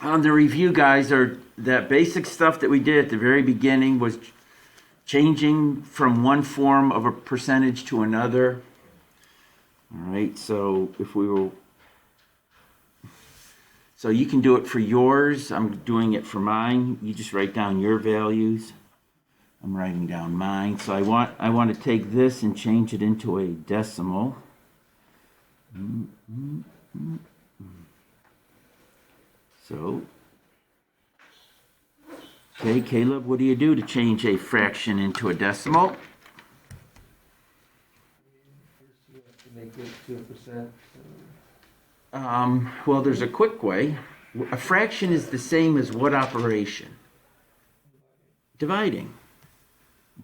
the review, guys, are that basic stuff that we did at the very beginning was changing from one form of a percentage to another. All right, so if we were, so you can do it for yours. I'm doing it for mine. You just write down your values. I'm writing down mine. So I want to take this and change it into a decimal. So, okay, Caleb, what do you do to change a fraction into a decimal? You have to make it to a percent. Well, there's a quick way. A fraction is the same as what operation? Dividing.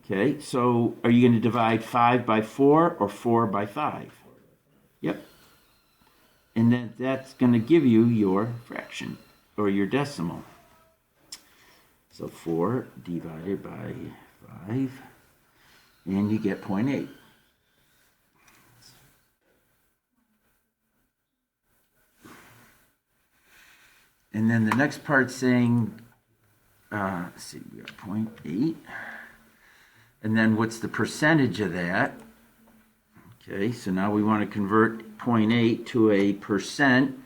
Okay, so are you going to divide 5 by 4 or 4 by 5? Yep. And then that's going to give you your fraction or your decimal. So 4 divided by 5, and you get 0.8. And then the next part saying, let's see, we got 0.8. And then what's the percentage of that? Okay, so now we want to convert 0.8 to a percent.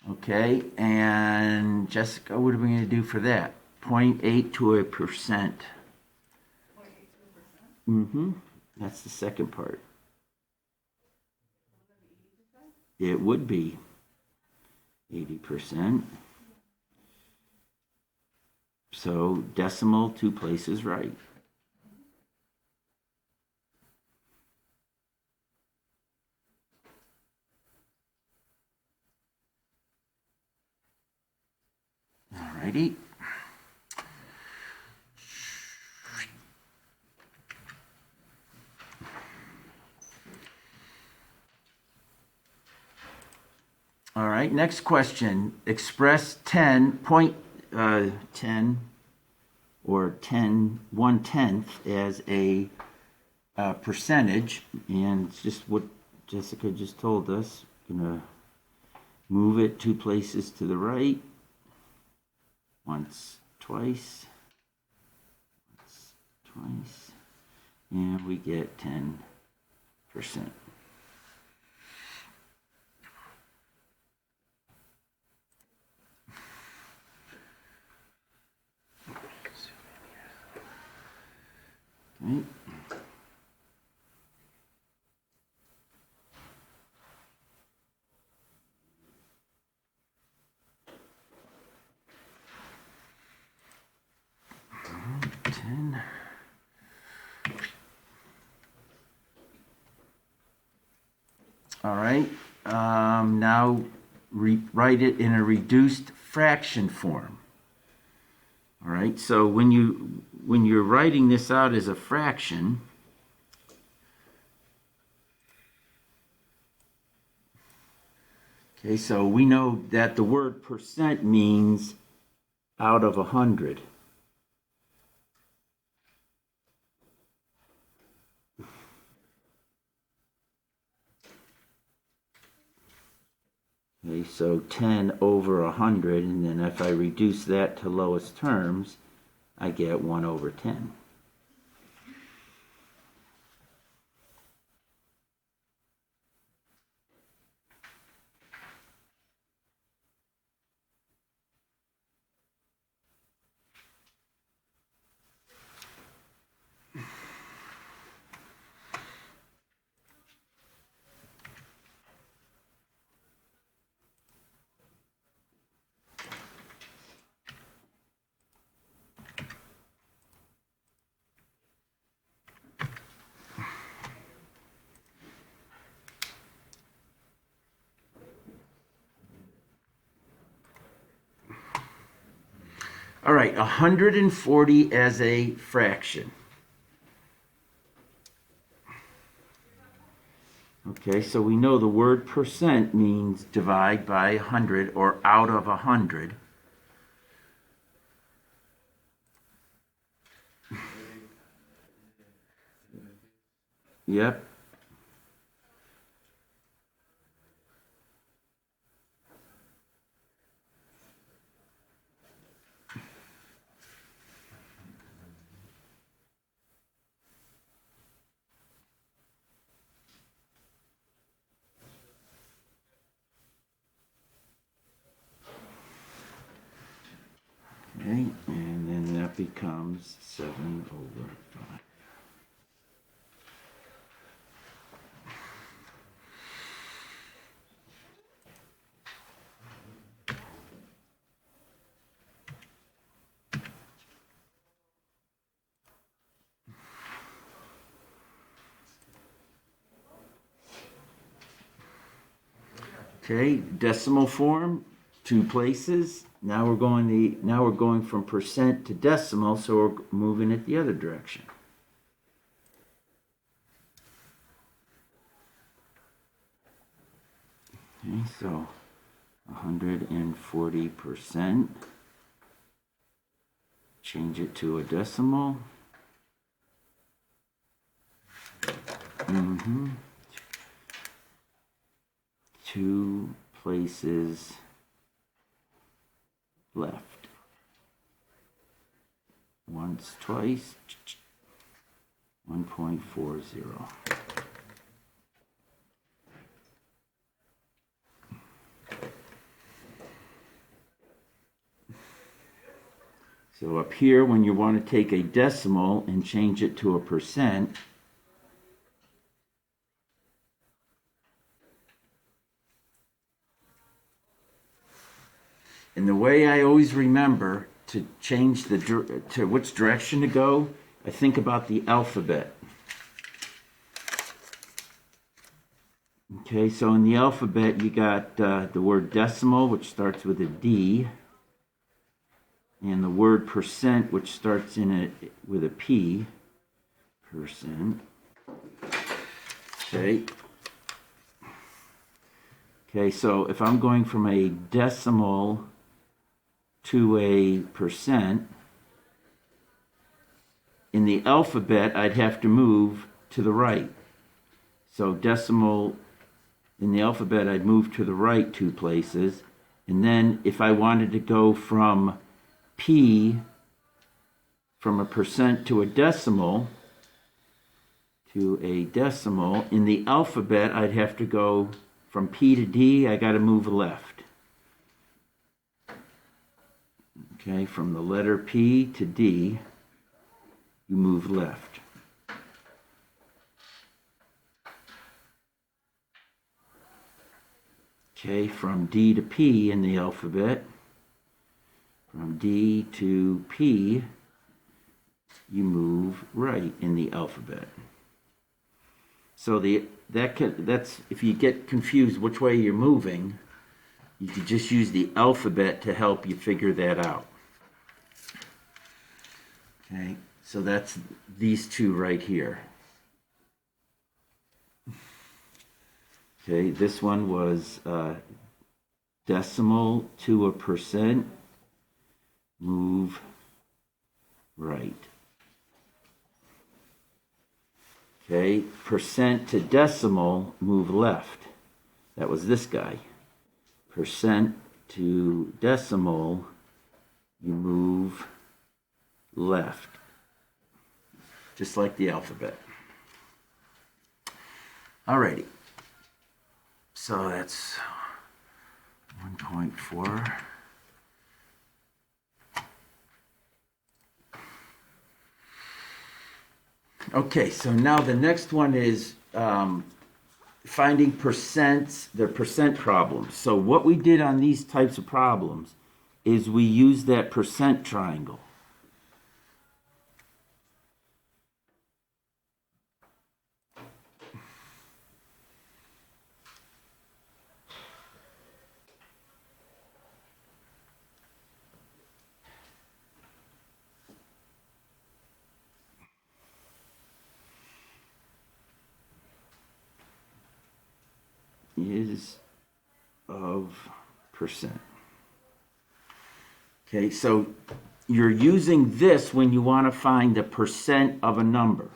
Okay, and Jessica, what are we going to do for that? 0.8 to a percent. 0.8 to a percent? That's the second part. It would be 80%. So decimal 2 places right. Alrighty. All right, next question. Express 10 or 1/10 as a percentage, and it's just what Jessica just told us. Gonna move it 2 places to the right. Once, twice, and we get 10%. Okay. All right, now write it in a reduced fraction form. All right, so when you're writing this out as a fraction, okay, so we know that the word percent means out of 100. Okay, so 10 over 100, and then if I reduce that to lowest terms, I get 1 over 10. All right, 140 as a fraction. Okay, so we know the word percent means divide by 100 or out of 100. Yep. that becomes 7/5. Okay, decimal form, 2 places. Now we're going from percent to decimal, so we're moving it the other direction. Okay, so 140%. Change it to a decimal. 2 places left. Once, twice. 1.40. So up here, when you want to take a decimal and change it to a percent, and the way I always remember to change to which direction to go, I think about the alphabet. Okay, so in the alphabet you got the word decimal, which starts with a D, and the word percent, which starts with a P, percent. Okay. Okay, so if I'm going from a decimal to a percent, in the alphabet I'd have to move to the right. So decimal in the alphabet I'd move to the right 2 places, and then if I wanted to go from P, from a percent to a decimal, in the alphabet I'd have to go from P to D, I got to move left. Okay, from the letter P to D, you move left. Okay, from D to P in the alphabet, from D to P, you move right in the alphabet. So that's if you get confused which way you're moving, you could just use the alphabet to help you figure that out. Okay, so that's these 2 right here. Okay, this one was decimal to a percent, move right. Okay, percent to decimal, move left. That was this guy. Percent to decimal, you move left. Just like the alphabet. Alrighty. So that's 1.4. Okay, so now the next one is finding percents, the percent problems. So what we did on these types of problems is we used that percent triangle. Is of percent. Okay, so you're using this when you want to find the percent of a number.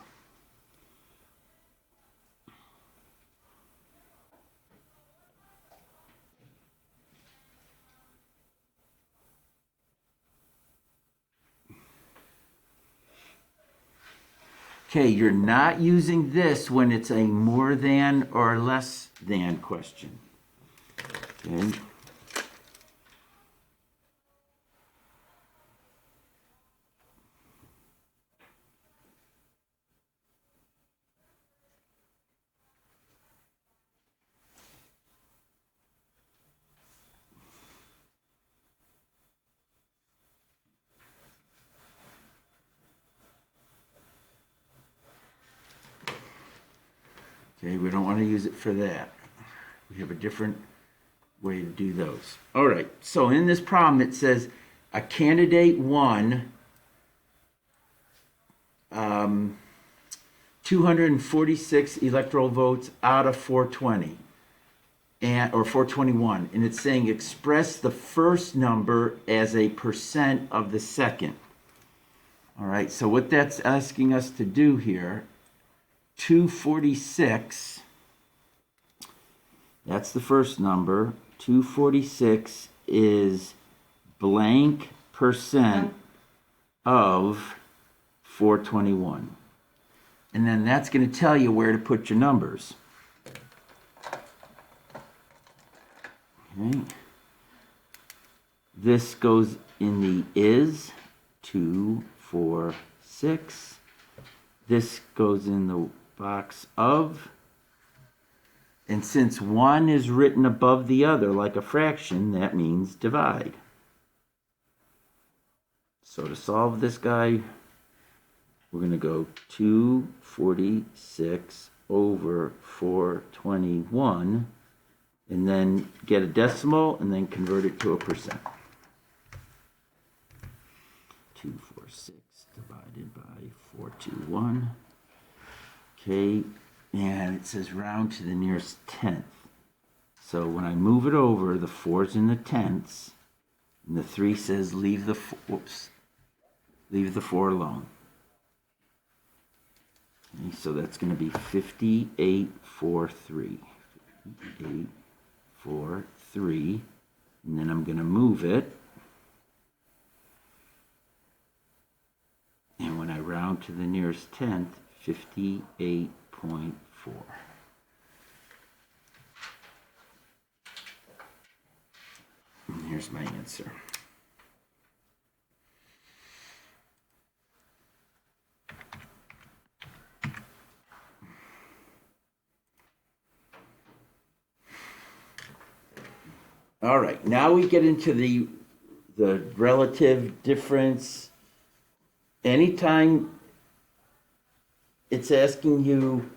Okay, you're not using this when it's a more than or less than question. Okay. Okay, we don't want to use it for that. We have a different way to do those. All right, so in this problem it says a candidate won 246 electoral votes out of 420 or 421, and it's saying express the first number as a percent of the second. All right, so what that's asking us to do here, 246, that's the first number. 246 is blank percent of 421. And then that's going to tell you where to put your numbers. Okay. This goes in the is, 2, 4, 6. This goes in the box of. And since one is written above the other like a fraction, that means divide. So to solve this guy, we're going to go 246 over 421, and then get a decimal, and then convert it to a percent. 246 divided by 421. Okay, and it says round to the nearest tenth. So when I move it over, the 4's in the tenths, and the 3 says leave the 4 alone. Okay, so that's going to be 5843. 5843, and then I'm going to move it. And when I round to the nearest tenth, 58.4. And here's my answer. All right, now we get into the relative difference. Anytime it's asking you,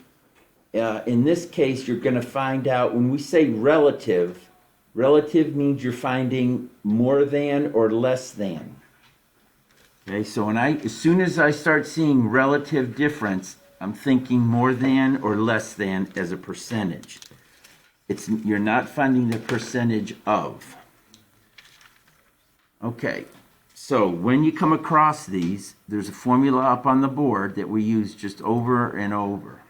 in this case, you're going to find out when we say relative, relative means you're finding more than or less than. Okay, so as soon as I start seeing relative difference, I'm thinking more than or less than as a percentage. You're not finding the percentage of. Okay, so when you come across these, there's a formula up on the board that we use just over and over.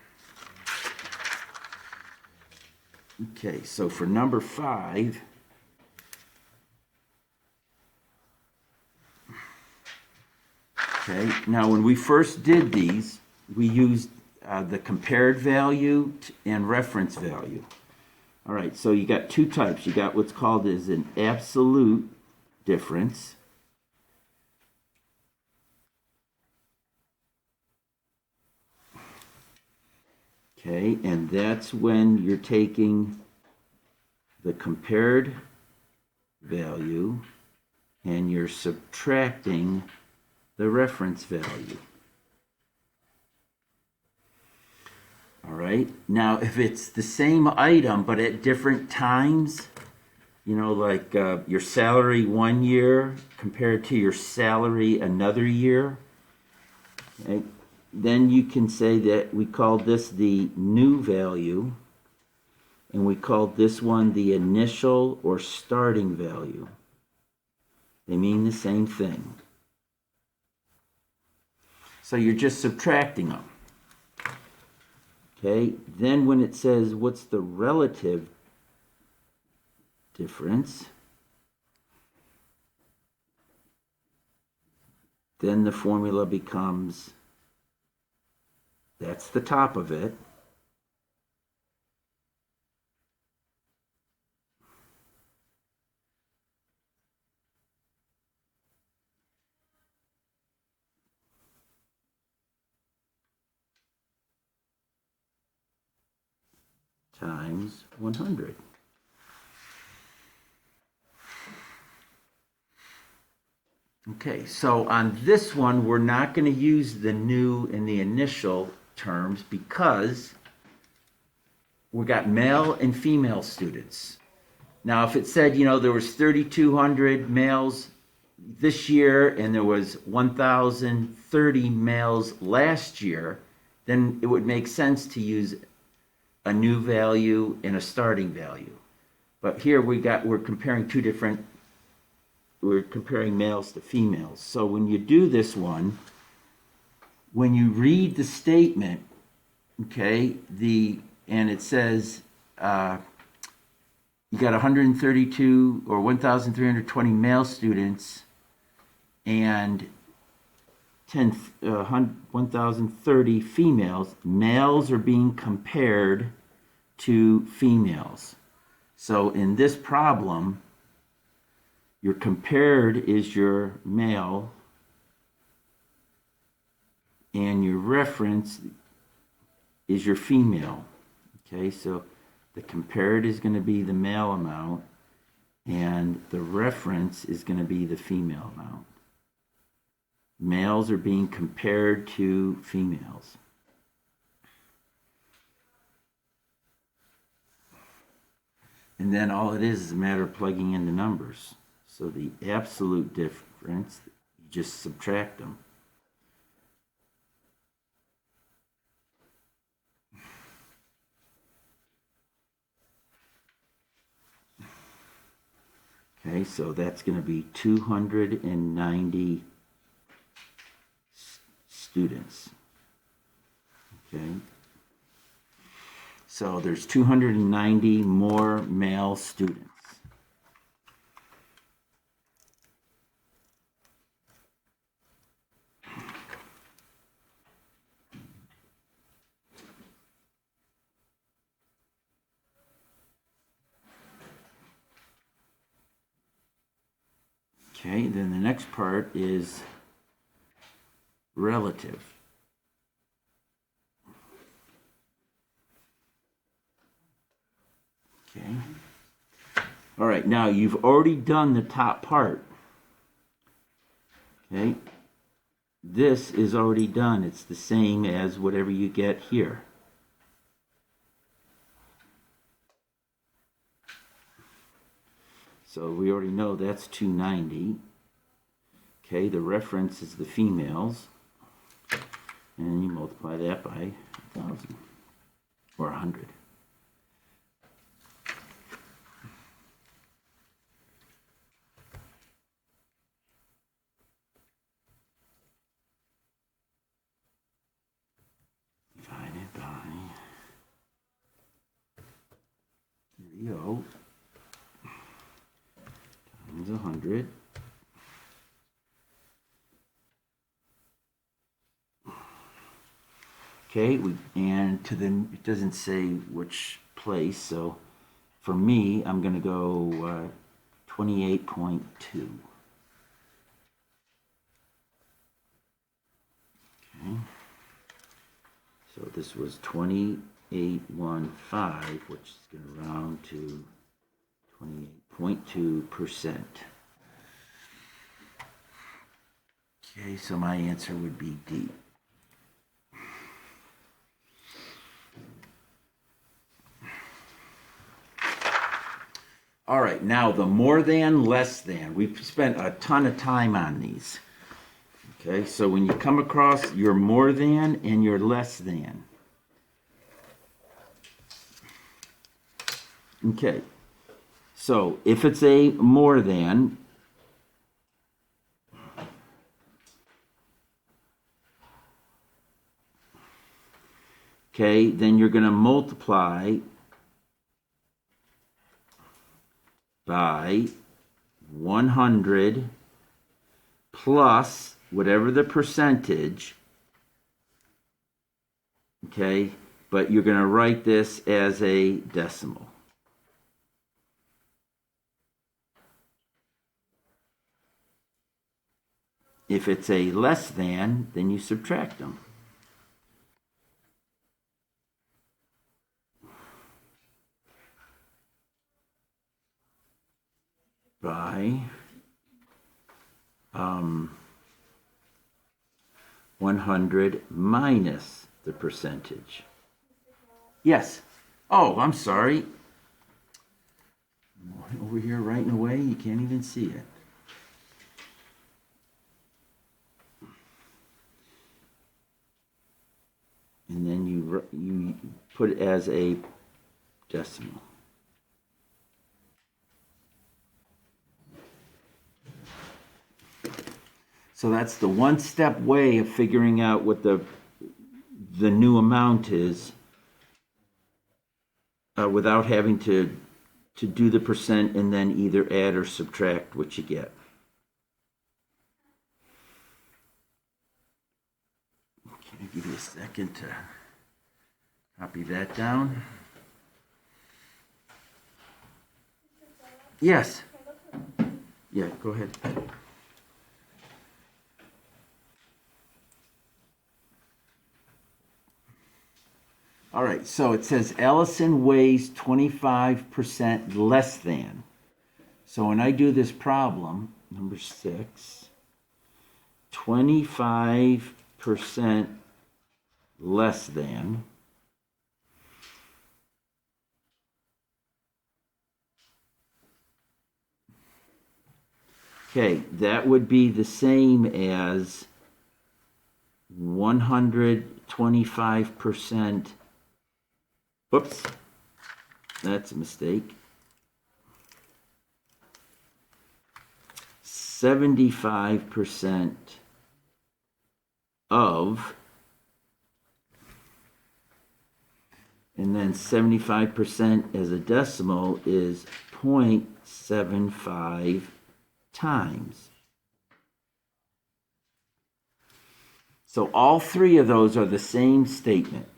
Okay, so for number 5, okay, now when we first did these, we used the compared value and reference value. All right, so you got two types. You got what's called as an absolute difference. Okay, and that's when you're taking the compared value and you're subtracting the reference value. All right, now if it's the same item but at different times, you know, like your salary one year compared to your salary another year, okay, then you can say that we called this the new value and we called this one the initial or starting value. They mean the same thing. So you're just subtracting them. Okay, then when it says what's the relative difference, then the formula becomes, that's the top of it, times 100. Okay, so on this one, we're not going to use the new and the initial terms because we got male and female students. Now, if it said, you know, there was 3,200 males this year and there was 1,030 males last year, then it would make sense to use a new value and a starting value. But here we're comparing we're comparing males to females. So when you do this one, when you read the statement, okay, and it says you got 132 or 1,320 male students and 1,030 females. Males are being compared to females. So in this problem, your compared is your male and your reference is your female. Okay, so the compared is going to be the male amount and the reference is going to be the female amount. Males are being compared to females. And then all it is a matter of plugging in the numbers. So the absolute difference, you just subtract them. Okay, so that's going to be 290 students. Okay. So there's 290 more male students. Okay, then the next part is relative. Okay. All right, now you've already done the top part. Okay. This is already done. It's the same as whatever you get here. So we already know that's 290. Okay, the reference is the females. And you multiply that by 1,000 or 100. Divided by 30 times 100. Okay, and it doesn't say which place, so for me, I'm going to go 28.2. Okay, so this was 28.15, which is going to round to 28.2%. Okay, so my answer would be D. All right, now the more than, less than. We've spent a ton of time on these. Okay, so when you come across your more than and your less than. Okay, so if it's a more than, okay, then you're going to multiply by 100 plus whatever the percentage, okay, but you're going to write this as a decimal. If it's a less than, then you subtract them. By 100 minus the percentage. Yes. Oh, I'm sorry. Over here writing away, you can't even see it. And then you put it as a decimal. So that's the one-step way of figuring out what the new amount is without having to do the percent and then either add or subtract what you get. Okay, give you a second to copy that down. Yes. Yeah, go ahead. All right, so it says Allison weighs 25% less than. So when I do this problem, number 6, 25% less than. Okay, that would be the same as 125%. Whoops, that's a mistake. 75% of, and then 75% as a decimal is 0.75 times. So all three of those are the same statement.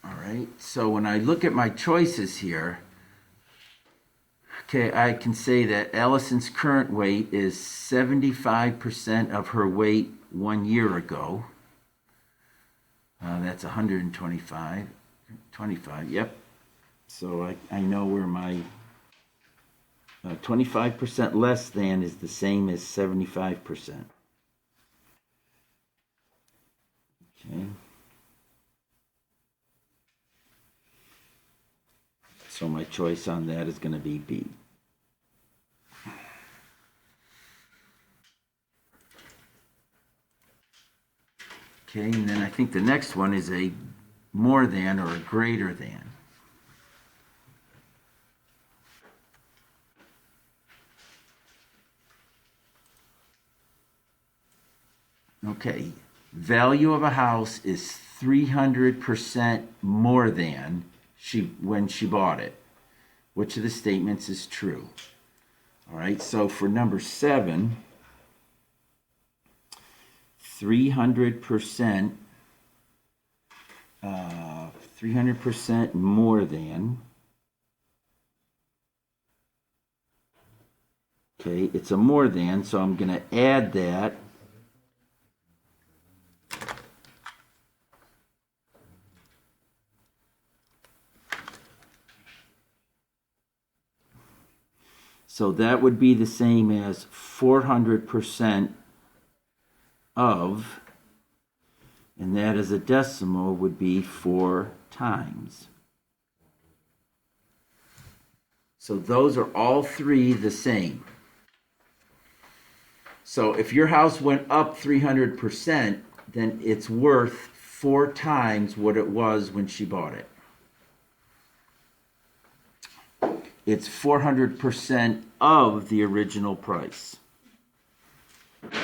All right, so when I look at my choices here, okay, I can say that Allison's current weight is 75% of her weight 1 year ago. That's 125. 25, yep. So I know where my 25% less than is the same as 75%. Okay. So my choice on that is going to be B. Okay, and then I think the next one is a more than or a greater than. Okay, value of a house is 300% more than when she bought it. Which of the statements is true? All right, so for number 7, 300% 300% more than. Okay, it's a more than, so I'm going to add that. So that would be the same as 400% of, and that as a decimal would be 4 times. So those are all three the same. So if your house went up 300%, then it's worth 4 times what it was when she bought it. It's 400% of the original price. Okay.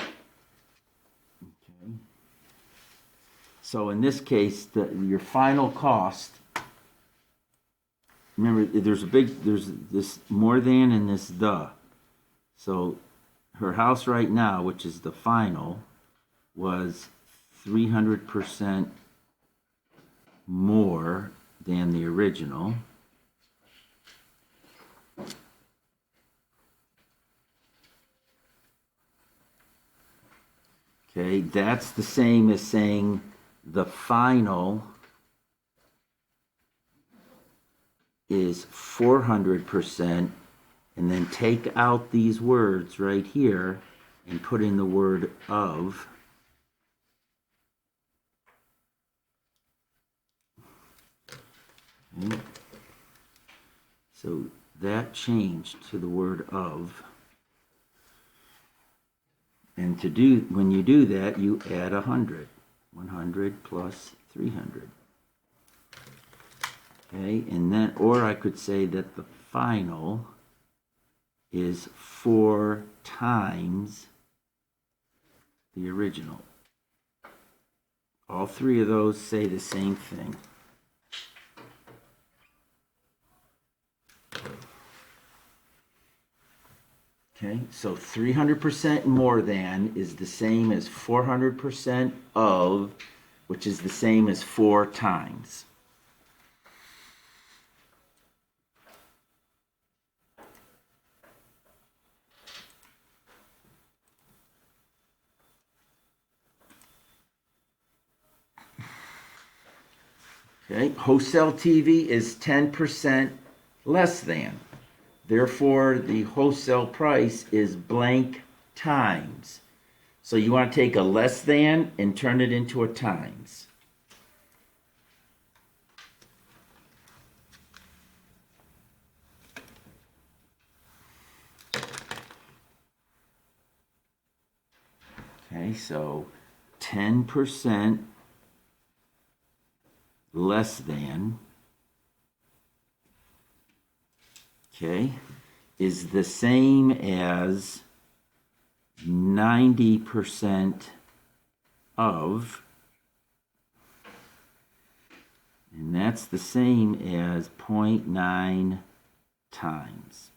So in this case, your final cost, remember there's this more than and this the. So her house right now, which is the final, was 300% more than the original. Okay, that's the same as saying the final is 400%, and then take out these words right here and put in the word of. Okay. So that changed to the word of. And when you do that, you add 100. 100 plus 300. Okay, and then, or I could say that the final is 4 times the original. All three of those say the same thing. Okay, so 300% more than is the same as 400% of, which is the same as 4 times. Okay, wholesale TV is 10% less than. Therefore, the wholesale price is blank times. So you want to take a less than and turn it into a times. Okay, so 10% less than, okay, is the same as 90% of, and that's the same as 0.9 times.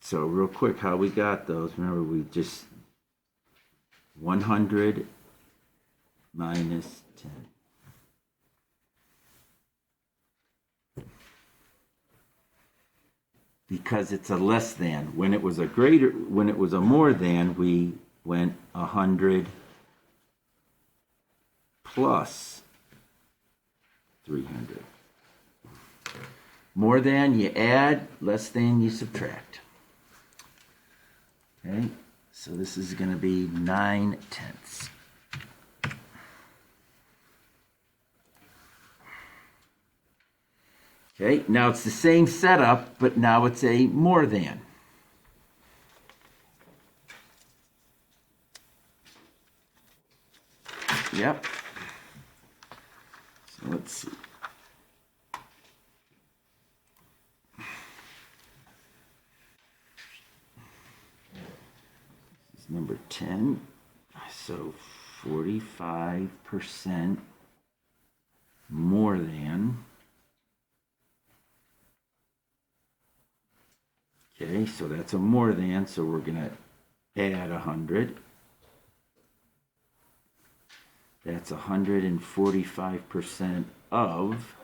So real quick, how we got those, remember we just 100 minus 10. Because it's a less than. When it was a more than, we went 100 plus 300. More than you add, less than you subtract. Okay, so this is going to be 9/10. Okay, now it's the same setup, but now it's a more than. Yep. So let's see. This is number 10. So 45% more than. Okay, so that's a more than, so we're going to add 100. That's 145% of.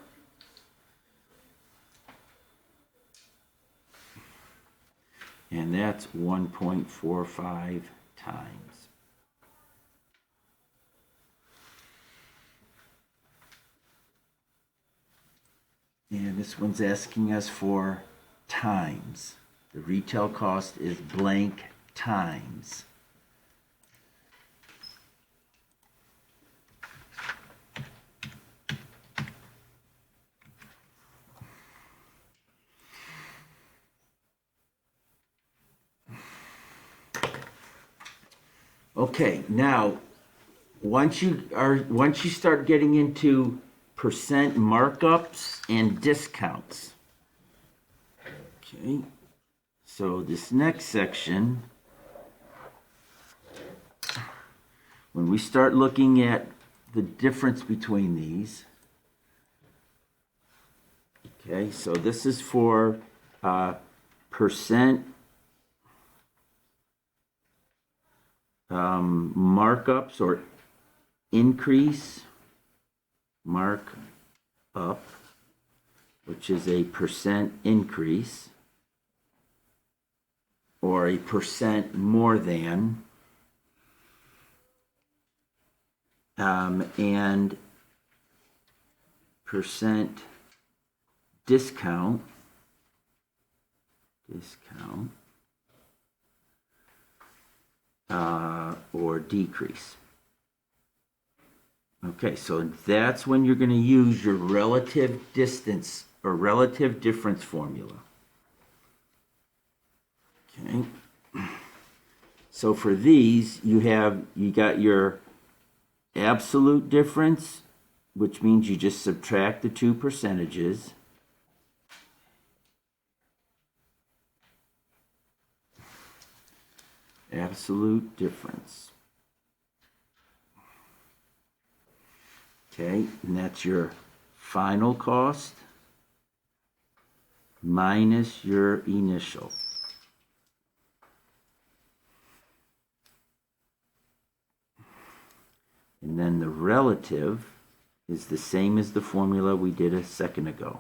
And that's 1.45 times. And this one's asking us for times. The retail cost is blank times. Okay, now once you start getting into percent markups and discounts. Okay. So this next section, when we start looking at the difference between these, okay, so this is for percent markups or increase mark up, which is a percent increase, or a percent more than, and percent discount, or decrease. Okay, so that's when you're going to use your relative distance or relative difference formula. Okay. So for these, you got your absolute difference, which means you just subtract the two percentages. Absolute difference. Okay, and that's your final cost minus your initial. And then the relative is the same as the formula we did a second ago.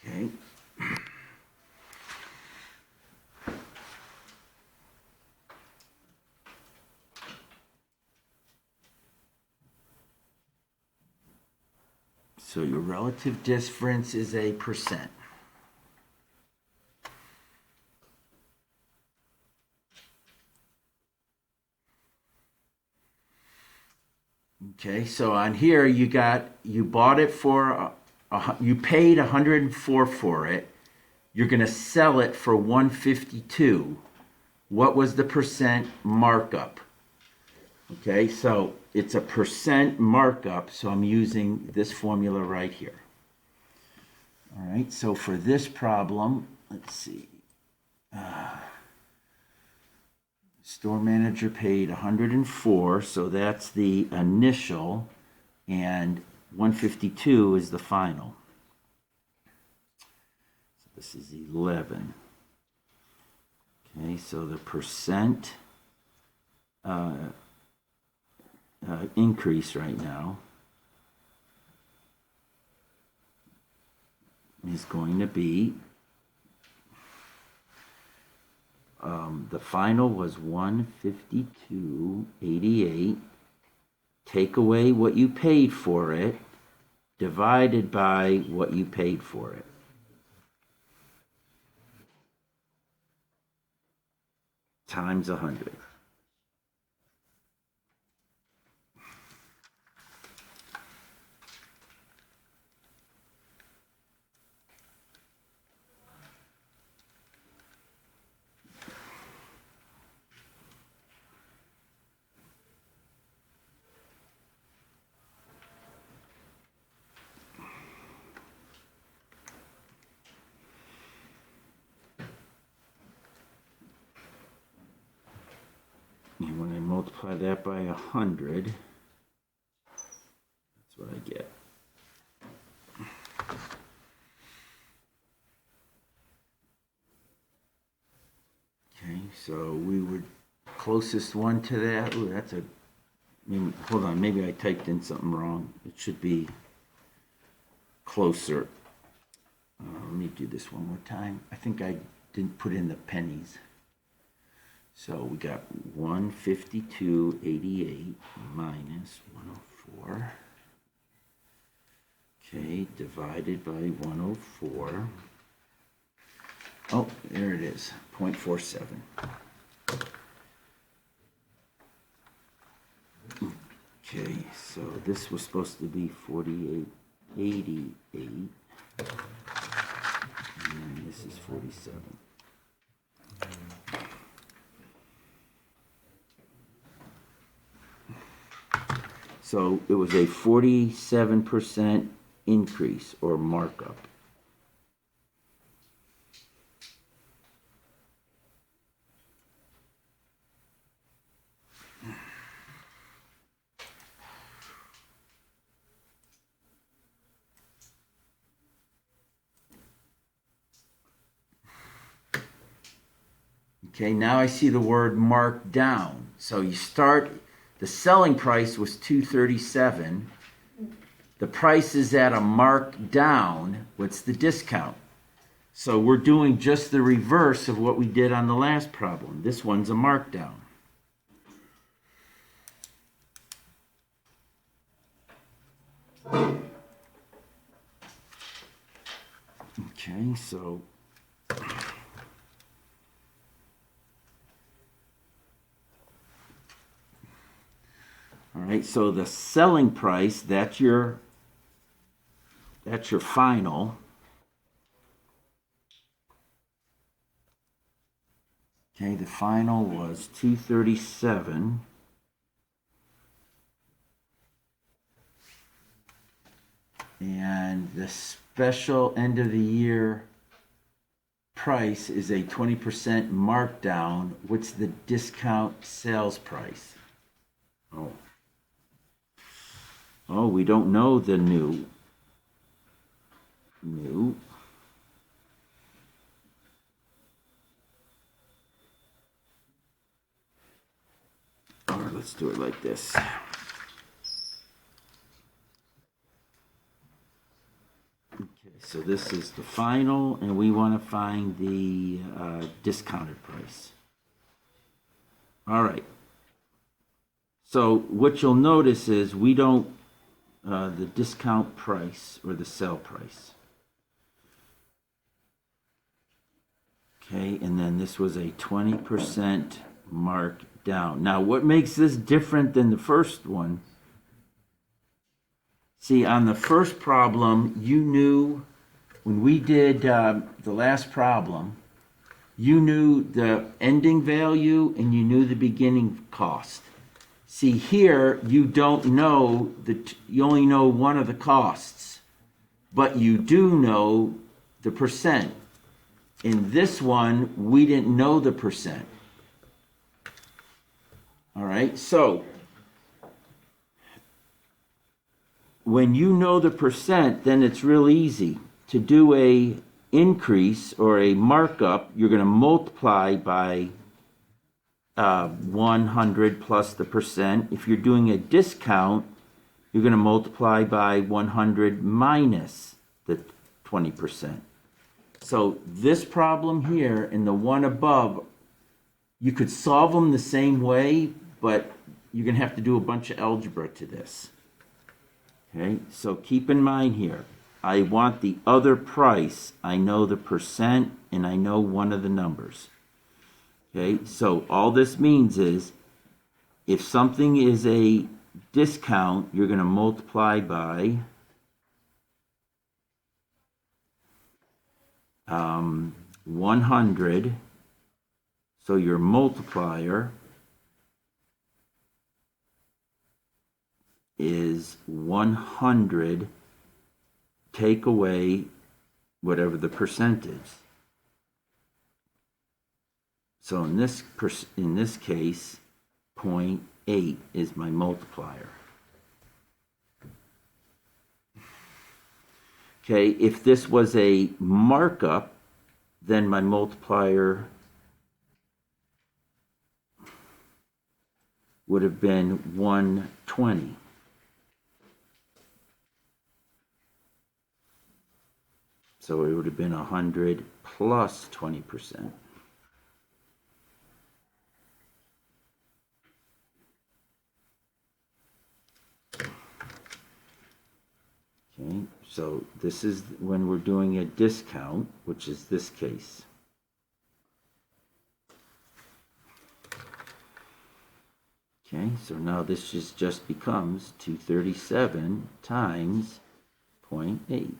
Okay. So your relative difference is a percent. Okay, so on here you bought it for, you paid 104 for it. You're going to sell it for 152. What was the percent markup? Okay, so it's a percent markup, so I'm using this formula right here. All right, so for this problem, let's see. Store manager paid 104, so that's the initial, and 152 is the final. So this is 11. Okay, so the percent increase right now is going to be, the final was 152.88. Take away what you paid for it, divided by what you paid for it. Times 100. And when I multiply that by 100, that's what I get. Okay, so we would closest one to that. Ooh, that's a. Hold on, maybe I typed in something wrong. It should be closer. Let me do this one more time. I think I didn't put in the pennies. So we got 152.88 minus 104. Okay, divided by 104. Oh, there it is, 0.47. Okay, so this was supposed to be 48.88. And this is 47. So it was a 47% increase or markup. Okay, now I see the word marked down. So you start, the selling price was $237. The price is at a marked down. What's the discount? So we're doing just the reverse of what we did on the last problem. This one's a markdown. Okay, so all right, so the selling price, that's your final. Okay, the final was 237. And the special end of the year price is a 20% markdown. What's the discount sales price? Oh, we don't know the new. Or let's do it like this. Okay, so this is the final, and we want to find the discounted price. All right. So what you'll notice is we don't, the discount price or the sell price. Okay, and then this was a 20% mark down. Now, what makes this different than the first one? See, on the first problem, you knew, when we did the last problem, you knew the ending value and you knew the beginning cost. See, here, you don't know, you only know one of the costs, but you do know the percent. In this one, we didn't know the percent. All right, so when you know the percent, then it's real easy to do a increase or a markup. You're going to multiply by 100 plus the percent. If you're doing a discount, you're going to multiply by 100 minus the 20%. So this problem here and the one above, you could solve them the same way, but you're going to have to do a bunch of algebra to this. Okay, so keep in mind here, I want the other price. I know the percent and I know one of the numbers. Okay, so all this means is if something is a discount, you're going to multiply by 100. So your multiplier is 100, take away whatever the percent is. So in this case, 0.8 is my multiplier. Okay, if this was a markup, then my multiplier would have been 120. So it would have been 100 plus 20%. Okay, so this is when we're doing a discount, which is this case. Okay, so now this just becomes 237 times 0.8.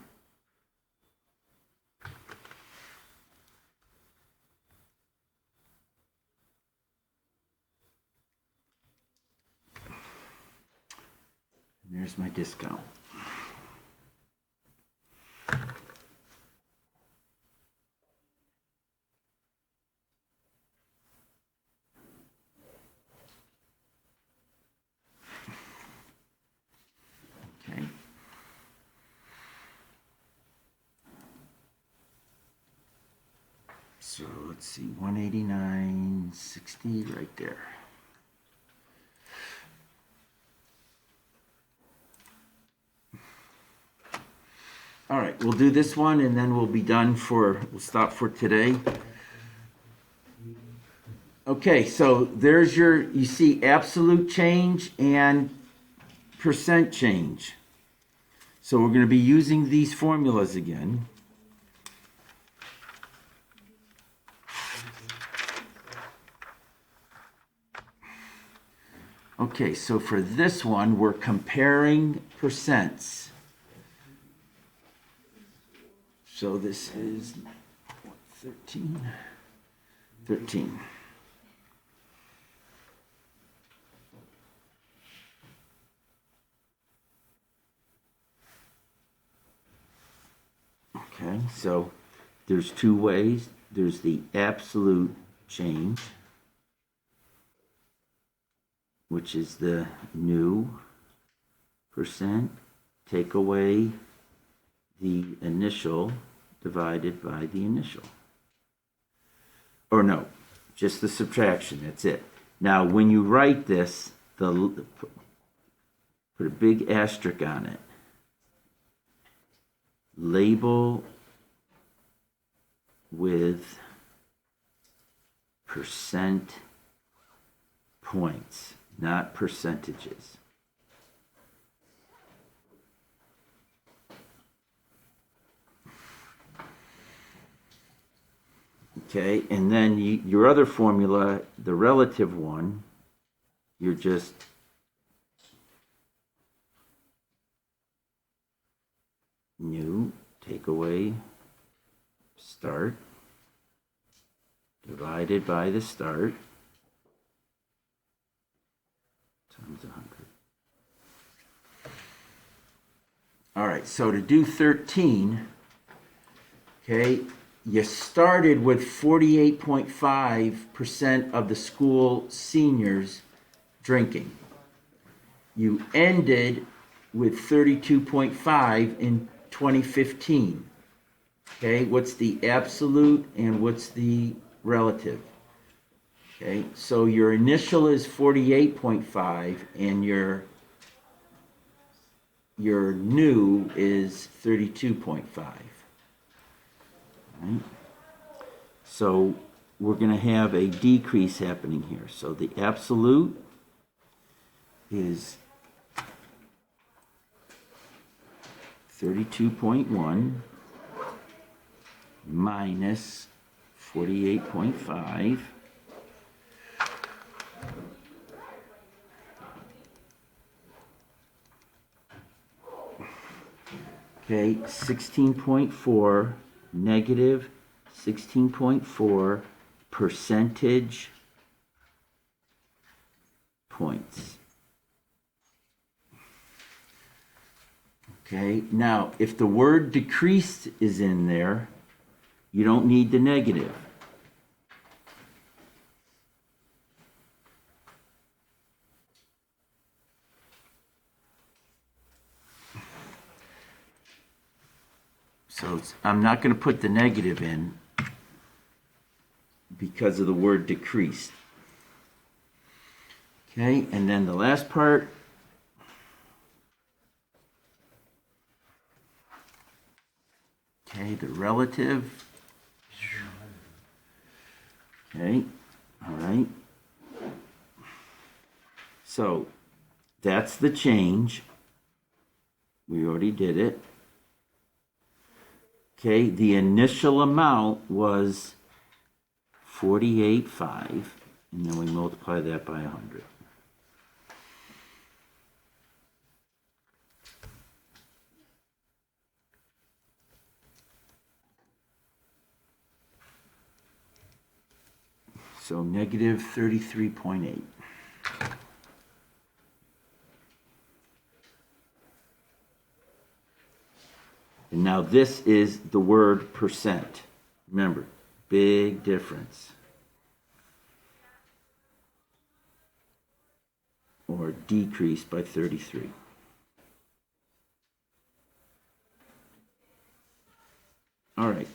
And there's my discount. Okay. So let's see, 189.60 right there. All right, we'll do this one and then we'll be done we'll stop for today. Okay, so there's you see absolute change and percent change. So we're going to be using these formulas again. Okay, so for this one, we're comparing percents. So this is 13. Okay, so there's two ways. There's the absolute change, which is the new percent, take away the initial divided by the initial. Or no, just the subtraction, that's it. Now, when you write this, put a big asterisk on it. Label with percent points, not percentages. Okay, and then your other formula, the relative one, you're just new, take away start, divided by the start, times 100. All right, so to do 13, okay, you started with 48.5% of the school seniors drinking. You ended with 32.5 in 2015. Okay, what's the absolute and what's the relative? Okay, so your initial is 48.5 and your new is 32.5. Right? So we're going to have a decrease happening here. So the absolute is 32.1 minus 48.5. Okay, 16.4 negative 16.4 percentage points. Okay, now if the word decreased is in there, you don't need the negative. So I'm not going to put the negative in because of the word decreased. Okay, and then the last part. Okay, the relative. Okay, all right. So that's the change. We already did it. Okay, the initial amount was 48.5, and then we multiply that by 100. So negative 33.8. And now this is the word percent. Remember, big difference. Or decreased by 33. All right,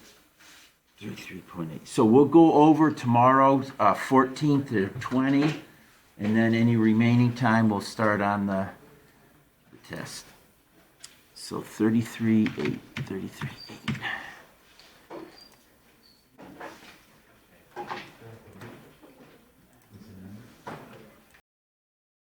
33.8. So we'll go over tomorrow, 14 to 20, and then any remaining time we'll start on the test. So 33.8, 33.8.